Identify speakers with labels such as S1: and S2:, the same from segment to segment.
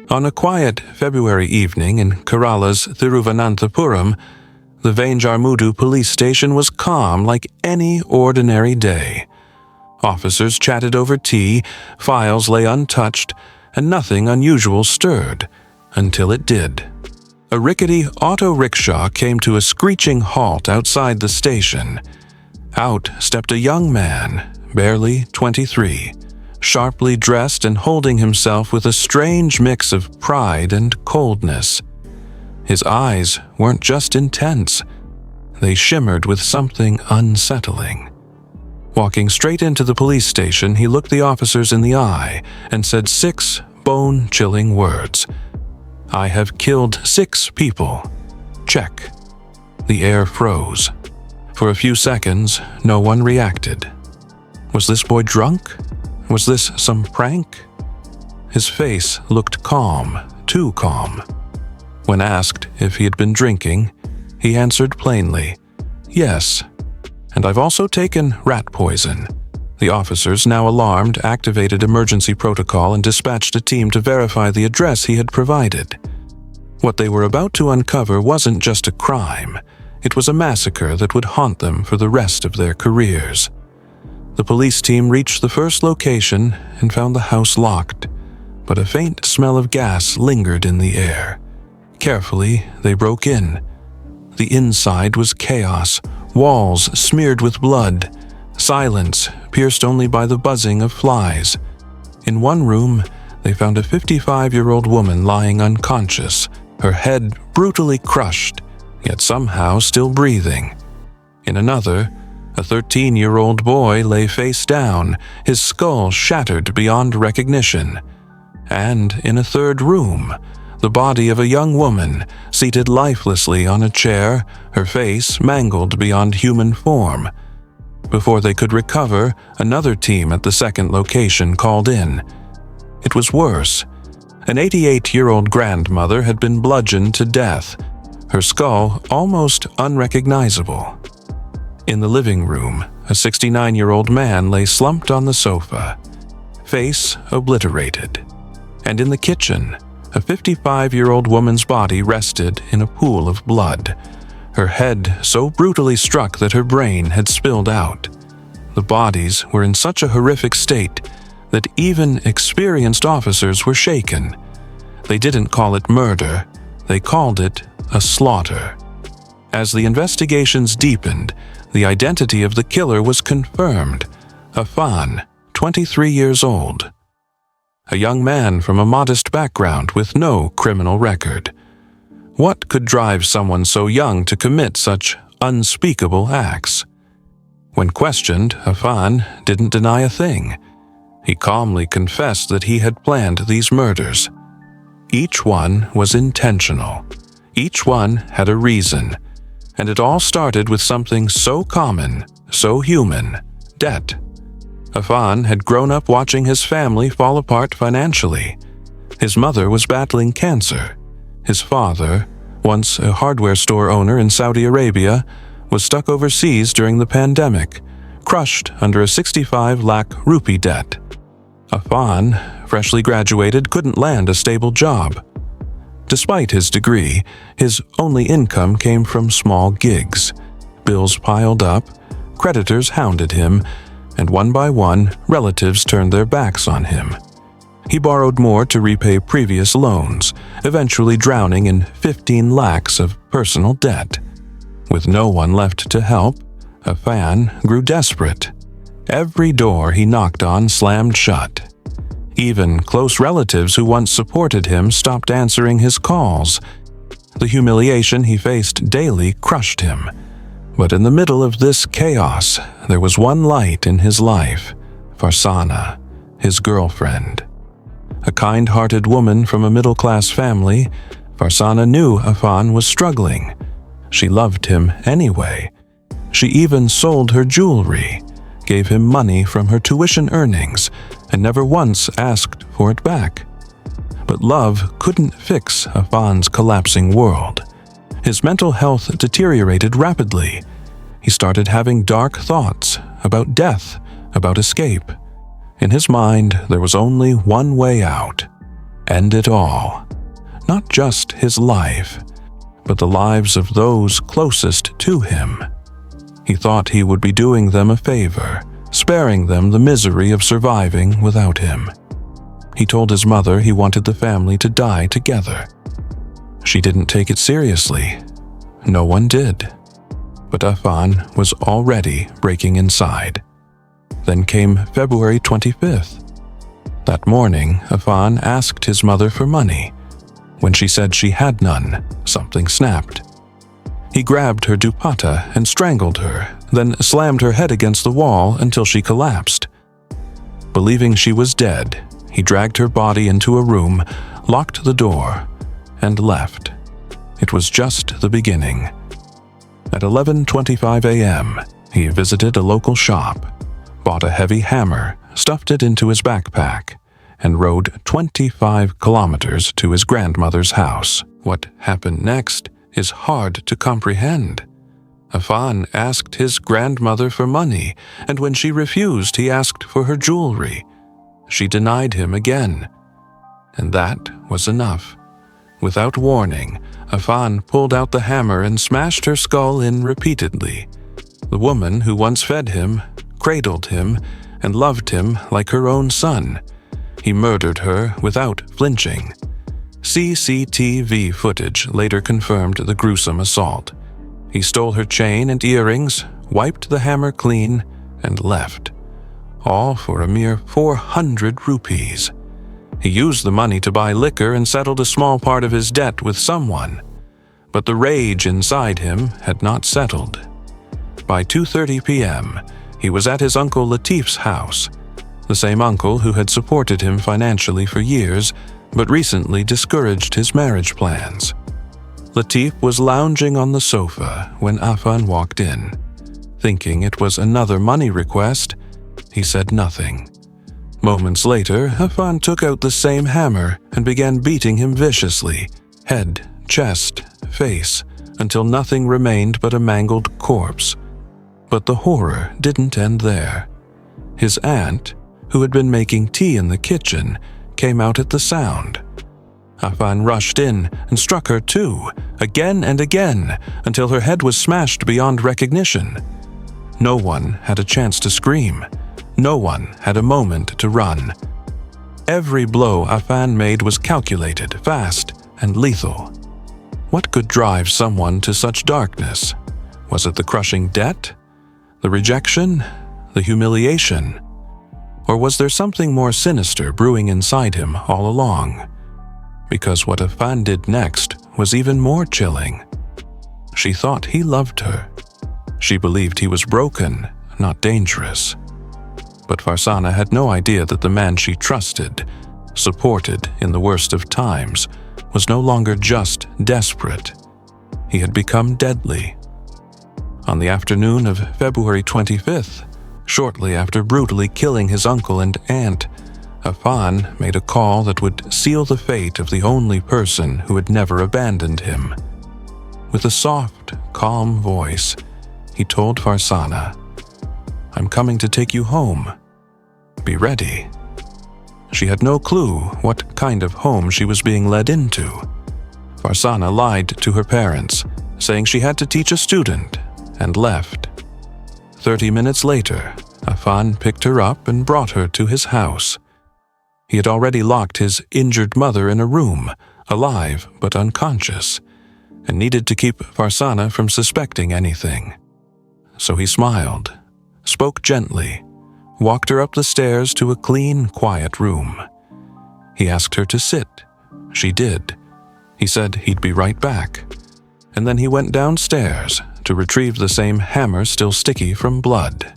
S1: On a quiet February evening in Kerala's Thiruvananthapuram, the Venjarmudu police station was calm like any ordinary day. Officers chatted over tea, files lay untouched, and nothing unusual stirred, until it did. A rickety auto rickshaw came to a screeching halt outside the station. Out stepped a young man, barely 23, sharply dressed and holding himself with a strange mix of pride and coldness. His eyes weren't just intense, they shimmered with something unsettling. Walking straight into the police station, he looked the officers in the eye and said 6 bone-chilling words. "I have killed 6 people. Check." The air froze. For a few seconds, no one reacted. Was this boy drunk? Was this some prank? His face looked calm, too calm. When asked if he had been drinking, he answered plainly, "Yes, and I've also taken rat poison." The officers, now alarmed, activated emergency protocol and dispatched a team to verify the address he had provided. What they were about to uncover wasn't just a crime. It was a massacre that would haunt them for the rest of their careers. The police team reached the first location and found the house locked, but a faint smell of gas lingered in the air. Carefully, they broke in. The inside was chaos, walls smeared with blood, silence pierced only by the buzzing of flies. In one room, they found a 55-year-old woman lying unconscious, her head brutally crushed, yet somehow still breathing. In another, a 13-year-old boy lay face down, his skull shattered beyond recognition. And in a third room, the body of a young woman seated lifelessly on a chair, her face mangled beyond human form. Before they could recover, another team at the second location called in. It was worse. An 88-year-old grandmother had been bludgeoned to death, her skull almost unrecognizable. In the living room, a 69-year-old man lay slumped on the sofa, face obliterated. And in the kitchen, a 55-year-old woman's body rested in a pool of blood, her head so brutally struck that her brain had spilled out. The bodies were in such a horrific state that even experienced officers were shaken. They didn't call it murder, they called it a slaughter. As the investigations deepened, the identity of the killer was confirmed: Afan, 23 years old. A young man from a modest background with no criminal record. What could drive someone so young to commit such unspeakable acts? When questioned, Afan didn't deny a thing. He calmly confessed that he had planned these murders. Each one was intentional. Each one had a reason. And it all started with something so common, so human: debt. Afan had grown up watching his family fall apart financially. His mother was battling cancer. His father, once a hardware store owner in Saudi Arabia, was stuck overseas during the pandemic, crushed under a 65 lakh rupee debt. Afan, freshly graduated, couldn't land a stable job. Despite his degree, his only income came from small gigs. Bills piled up, creditors hounded him, and one by one, relatives turned their backs on him. He borrowed more to repay previous loans, eventually drowning in 15 lakhs of personal debt. With no one left to help, Afan grew desperate. Every door he knocked on slammed shut. Even close relatives who once supported him stopped answering his calls. The humiliation he faced daily crushed him. But in the middle of this chaos, there was one light in his life: Farsana, his girlfriend. A kind-hearted woman from a middle-class family, Farsana knew Afan was struggling. She loved him anyway. She even sold her jewelry, gave him money from her tuition earnings, and never once asked for it back. But love couldn't fix Afan's collapsing world. His mental health deteriorated rapidly. He started having dark thoughts about death, about escape. In his mind, there was only one way out: end it all. Not just his life, but the lives of those closest to him. He thought he would be doing them a favor, sparing them the misery of surviving without him. He told his mother he wanted the family to die together. She didn't take it seriously. No one did. But Afan was already breaking inside. Then came February 25th. That morning, Afan asked his mother for money. When she said she had none, something snapped. He grabbed her dupatta and strangled her, then slammed her head against the wall until she collapsed. Believing she was dead, he dragged her body into a room, locked the door, and left. It was just the beginning. At 11:25 a.m., he visited a local shop, bought a heavy hammer, stuffed it into his backpack, and rode 25 kilometers to his grandmother's house. What happened next is hard to comprehend. Afan asked his grandmother for money, and when she refused, he asked for her jewelry. She denied him again, and that was enough. Without warning, Afan pulled out the hammer and smashed her skull in repeatedly. The woman who once fed him, cradled him, and loved him like her own son. He murdered her without flinching. CCTV footage later confirmed the gruesome assault. He stole her chain and earrings, wiped the hammer clean, and left. All for a mere 400 rupees. He used the money to buy liquor and settled a small part of his debt with someone. But the rage inside him had not settled. By 2:30 p.m., he was at his uncle Latif's house, the same uncle who had supported him financially for years, but recently discouraged his marriage plans. Latif was lounging on the sofa when Afan walked in. Thinking it was another money request, he said nothing. Moments later, Afan took out the same hammer and began beating him viciously, head, chest, face, until nothing remained but a mangled corpse. But the horror didn't end there. His aunt, who had been making tea in the kitchen, came out at the sound. Afan rushed in and struck her too, again and again, until her head was smashed beyond recognition. No one had a chance to scream. No one had a moment to run. Every blow Afan made was calculated, fast, and lethal. What could drive someone to such darkness? Was it the crushing debt? The rejection? The humiliation? Or was there something more sinister brewing inside him all along? Because what Afan did next was even more chilling. She thought he loved her. She believed he was broken, not dangerous. But Farsana had no idea that the man she trusted, supported in the worst of times, was no longer just desperate. He had become deadly. On the afternoon of February 25th, shortly after brutally killing his uncle and aunt, Afan made a call that would seal the fate of the only person who had never abandoned him. With a soft, calm voice, he told Farsana, "I'm coming to take you home. Be ready." She had no clue what kind of home she was being led into. Farsana lied to her parents, saying she had to teach a student, and left. 30 minutes later, Afan picked her up and brought her to his house. He had already locked his injured mother in a room, alive but unconscious, and needed to keep Farsana from suspecting anything. So he smiled, spoke gently, walked her up the stairs to a clean, quiet room. He asked her to sit. She did. He said he'd be right back. And then he went downstairs to retrieve the same hammer still sticky from blood.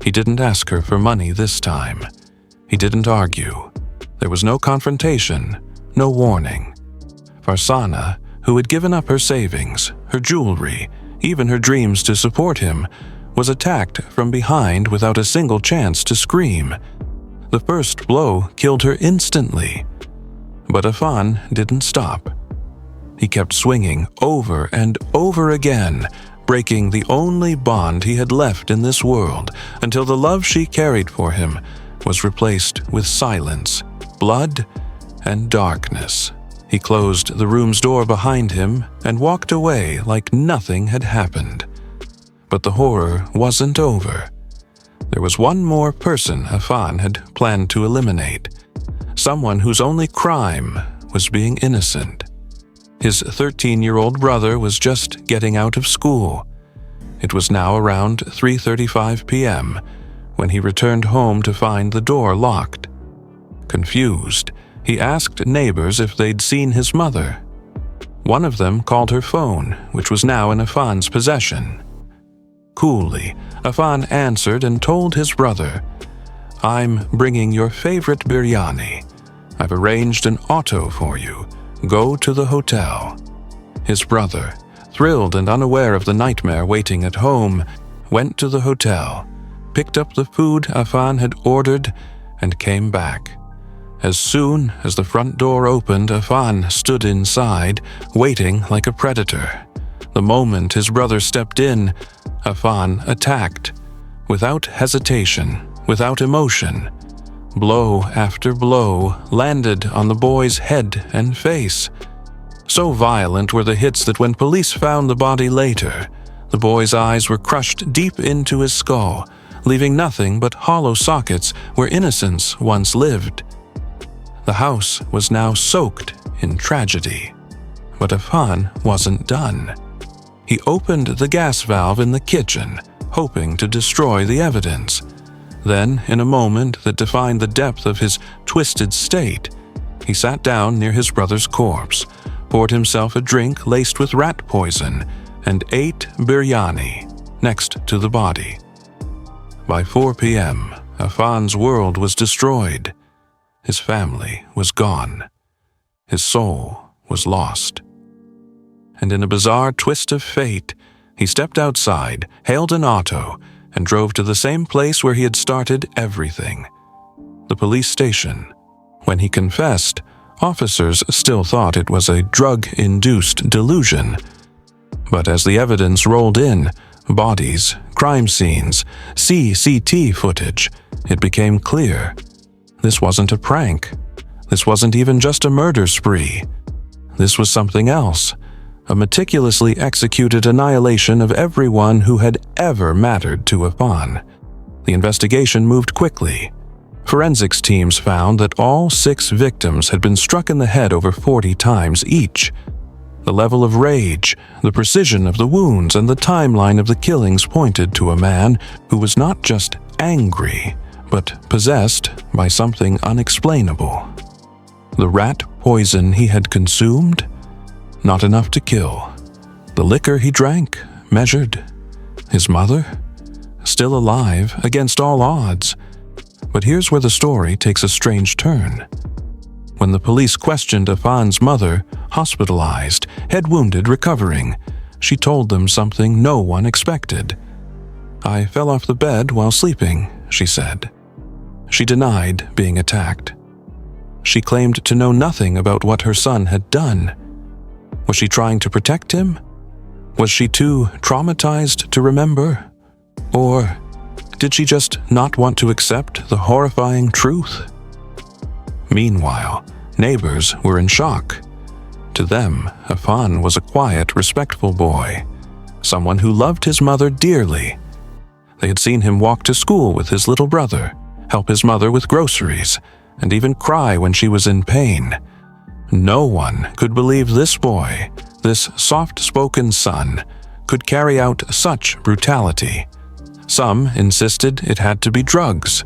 S1: He didn't ask her for money this time. He didn't argue. There was no confrontation, no warning. Farsana, who had given up her savings, her jewelry, even her dreams to support him, was attacked from behind without a single chance to scream. The first blow killed her instantly. But Afan didn't stop. He kept swinging over and over again, breaking the only bond he had left in this world, until the love she carried for him was replaced with silence, blood, and darkness. He closed the room's door behind him and walked away like nothing had happened. But the horror wasn't over. There was one more person Afan had planned to eliminate, someone whose only crime was being innocent. His 13-year-old brother was just getting out of school. It was now around 3:35 p.m. when he returned home to find the door locked. Confused, he asked neighbors if they'd seen his mother. One of them called her phone, which was now in Afan's possession. Coolly, Afan answered and told his brother, "I'm bringing your favorite biryani. I've arranged an auto for you. Go to the hotel." His brother, thrilled and unaware of the nightmare waiting at home, went to the hotel, picked up the food Afan had ordered, and came back. As soon as the front door opened, Afan stood inside, waiting like a predator. The moment his brother stepped in, Afan attacked. Without hesitation, without emotion, blow after blow landed on the boy's head and face. So violent were the hits that when police found the body later, the boy's eyes were crushed deep into his skull, leaving nothing but hollow sockets where innocence once lived. The house was now soaked in tragedy. But Afan wasn't done. He opened the gas valve in the kitchen, hoping to destroy the evidence. Then, in a moment that defined the depth of his twisted state, he sat down near his brother's corpse, poured himself a drink laced with rat poison, and ate biryani next to the body. By 4 p.m., Afan's world was destroyed. His family was gone. His soul was lost. And in a bizarre twist of fate, he stepped outside, hailed an auto, and drove to the same place where he had started everything, the police station. When he confessed, officers still thought it was a drug-induced delusion. But as the evidence rolled in, bodies, crime scenes, CCT footage, it became clear. This wasn't a prank. This wasn't even just a murder spree. This was something else, a meticulously executed annihilation of everyone who had ever mattered to Afan. The investigation moved quickly. Forensics teams found that all 6 victims had been struck in the head over 40 times each. The level of rage, the precision of the wounds, and the timeline of the killings pointed to a man who was not just angry, but possessed by something unexplainable. The rat poison he had consumed? Not enough to kill. The liquor he drank? Measured. His mother? Still alive, against all odds. But here's where the story takes a strange turn. When the police questioned Afan's mother, hospitalized, head wounded, recovering, she told them something no one expected. "I fell off the bed while sleeping," she said. She denied being attacked. She claimed to know nothing about what her son had done. Was she trying to protect him? Was she too traumatized to remember? Or did she just not want to accept the horrifying truth? Meanwhile, neighbors were in shock. To them, Afan was a quiet, respectful boy, someone who loved his mother dearly. They had seen him walk to school with his little brother, help his mother with groceries, and even cry when she was in pain. No one could believe this boy, this soft-spoken son, could carry out such brutality. Some insisted it had to be drugs.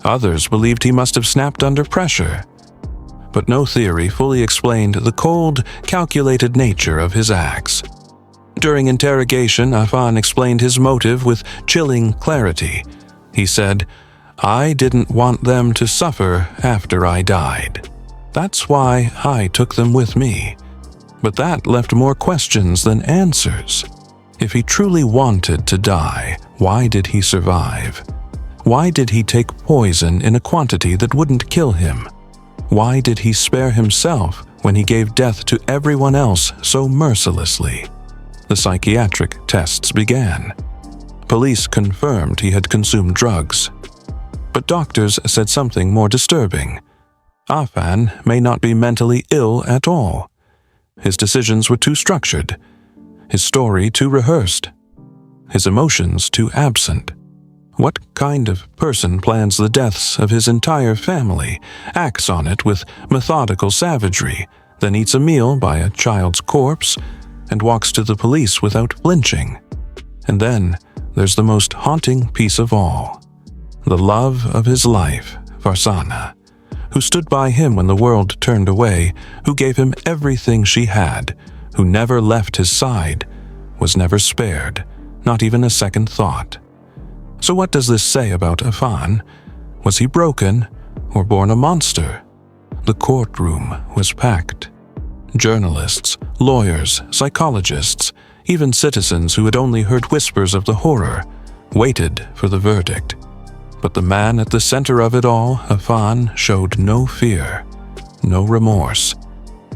S1: Others believed he must have snapped under pressure. But no theory fully explained the cold, calculated nature of his acts. During interrogation, Afan explained his motive with chilling clarity. He said, "I didn't want them to suffer after I died. That's why I took them with me." But that left more questions than answers. If he truly wanted to die, why did he survive? Why did he take poison in a quantity that wouldn't kill him? Why did he spare himself when he gave death to everyone else so mercilessly? The psychiatric tests began. Police confirmed he had consumed drugs. But doctors said something more disturbing. Afan may not be mentally ill at all. His decisions were too structured, his story too rehearsed, his emotions too absent. What kind of person plans the deaths of his entire family, acts on it with methodical savagery, then eats a meal by a child's corpse, and walks to the police without flinching? And then there's the most haunting piece of all. The love of his life, Farsana, who stood by him when the world turned away, who gave him everything she had, who never left his side, was never spared, not even a second thought. So what does this say about Afan? Was he broken or born a monster? The courtroom was packed. Journalists, lawyers, psychologists, even citizens who had only heard whispers of the horror, waited for the verdict. But the man at the center of it all, Afan, showed no fear, no remorse.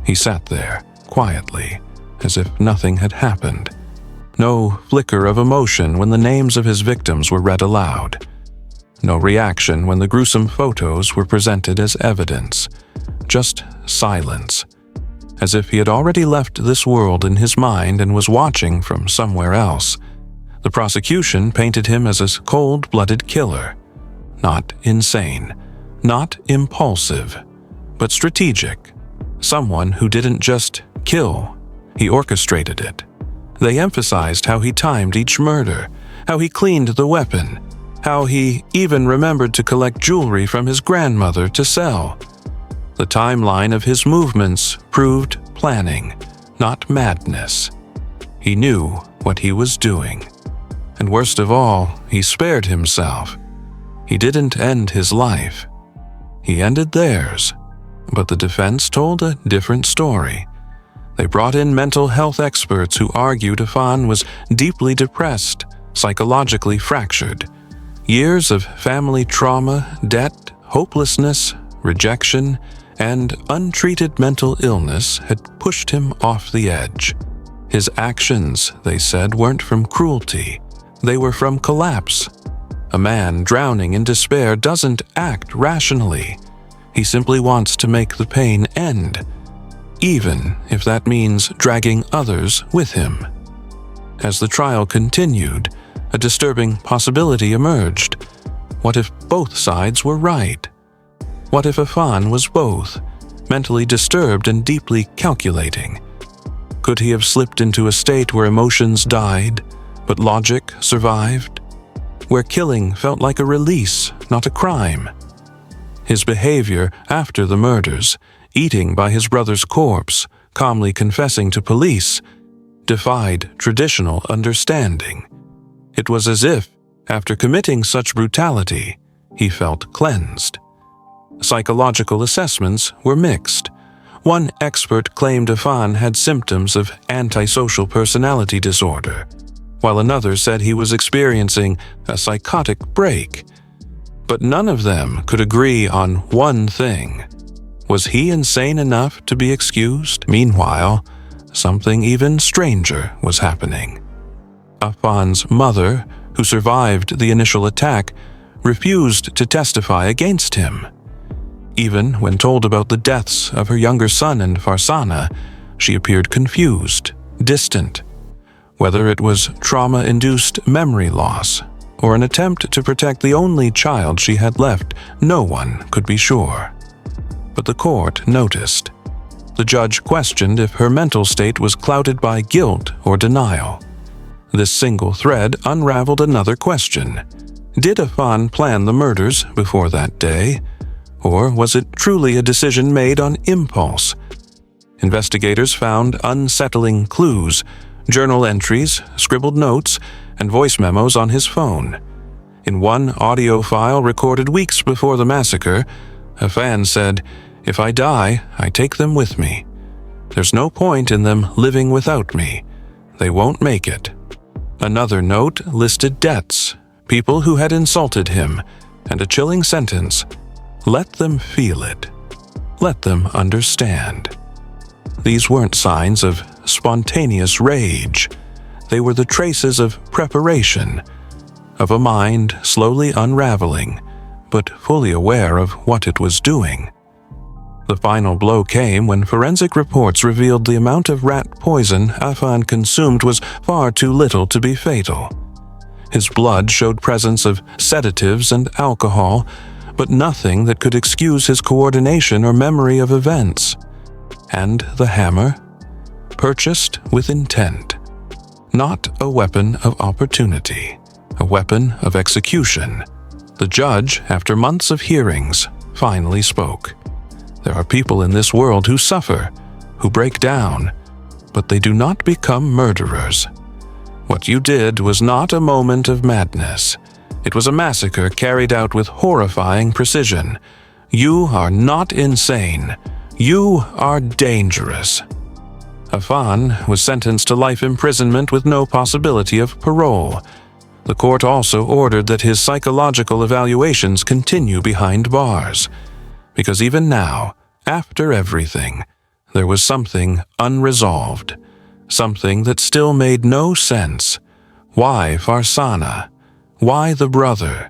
S1: He sat there, quietly, as if nothing had happened. No flicker of emotion when the names of his victims were read aloud. No reaction when the gruesome photos were presented as evidence. Just silence, as if he had already left this world in his mind and was watching from somewhere else. The prosecution painted him as a cold-blooded killer. Not insane, not impulsive, but strategic. Someone who didn't just kill, he orchestrated it. They emphasized how he timed each murder, how he cleaned the weapon, how he even remembered to collect jewelry from his grandmother to sell. The timeline of his movements proved planning, not madness. He knew what he was doing. And worst of all, he spared himself. He didn't end his life. He ended theirs. But the defense told a different story. They brought in mental health experts who argued Afan was deeply depressed, psychologically fractured. Years of family trauma, debt, hopelessness, rejection, and untreated mental illness had pushed him off the edge. His actions, they said, weren't from cruelty. They were from collapse. A man drowning in despair doesn't act rationally. He simply wants to make the pain end, even if that means dragging others with him. As the trial continued, a disturbing possibility emerged. What if both sides were right? What if Afan was both, mentally disturbed and deeply calculating? Could he have slipped into a state where emotions died, but logic survived? Where killing felt like a release, not a crime? His behavior after the murders, eating by his brother's corpse, calmly confessing to police, defied traditional understanding. It was as if, after committing such brutality, he felt cleansed. Psychological assessments were mixed. One expert claimed Afan had symptoms of antisocial personality disorder, while another said he was experiencing a psychotic break. But none of them could agree on one thing. Was he insane enough to be excused? Meanwhile, something even stranger was happening. Afan's mother, who survived the initial attack, refused to testify against him. Even when told about the deaths of her younger son and Farsana, she appeared confused, distant. Whether it was trauma-induced memory loss or an attempt to protect the only child she had left, no one could be sure. But the court noticed. The judge questioned if her mental state was clouded by guilt or denial. This single thread unraveled another question. Did Afan plan the murders before that day? Or was it truly a decision made on impulse? Investigators found unsettling clues, journal entries, scribbled notes, and voice memos on his phone. In one audio file recorded weeks before the massacre, Afan said, "If I die, I take them with me. There's no point in them living without me. They won't make it." Another note listed debts, people who had insulted him, and a chilling sentence: "Let them feel it. Let them understand." These weren't signs of spontaneous rage. They were the traces of preparation, of a mind slowly unraveling, but fully aware of what it was doing. The final blow came when forensic reports revealed the amount of rat poison Afan consumed was far too little to be fatal. His blood showed presence of sedatives and alcohol, but nothing that could excuse his coordination or memory of events. And the hammer? Purchased with intent. Not a weapon of opportunity, a weapon of execution. The judge, after months of hearings, finally spoke. There are people in this world who suffer, who break down, but they do not become murderers. What you did was not a moment of madness. It was a massacre carried out with horrifying precision. You are not insane. You are dangerous. Afan was sentenced to life imprisonment with no possibility of parole. The court also ordered that his psychological evaluations continue behind bars. Because even now, after everything, there was something unresolved, something that still made no sense. Why Farsana? Why the brother?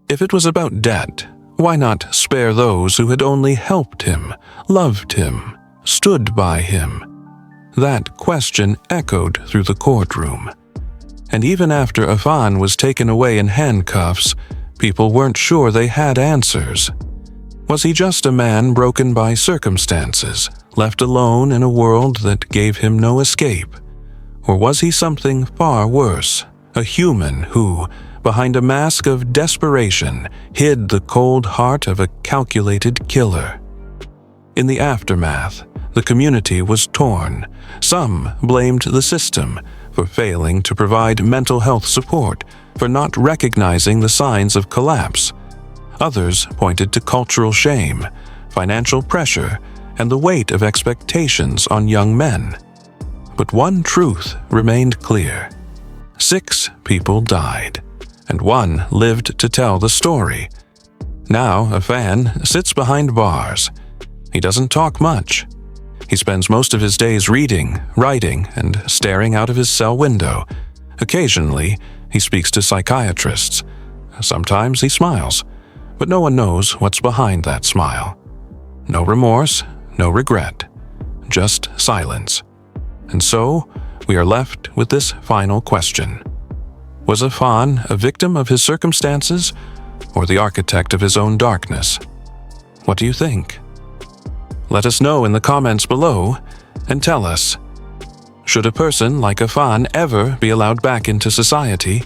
S1: If it was about debt, why not spare those who had only helped him, loved him, stood by him? That question echoed through the courtroom. And even after Afan was taken away in handcuffs, people weren't sure they had answers. Was he just a man broken by circumstances, left alone in a world that gave him no escape? Or was he something far worse, a human who, behind a mask of desperation, hid the cold heart of a calculated killer? In the aftermath, the community was torn. Some blamed the system for failing to provide mental health support, for not recognizing the signs of collapse. Others pointed to cultural shame, financial pressure, and the weight of expectations on young men. But one truth remained clear. 6 people died, and 1 lived to tell the story. Now Afan sits behind bars. He doesn't talk much. He spends most of his days reading, writing, and staring out of his cell window. Occasionally, he speaks to psychiatrists. Sometimes he smiles, but no one knows what's behind that smile. No remorse, no regret, just silence. And so, we are left with this final question. Was Afan a victim of his circumstances, or the architect of his own darkness? What do you think? Let us know in the comments below, and tell us, should a person like Afan ever be allowed back into society?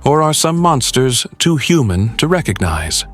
S1: Or are some monsters too human to recognize?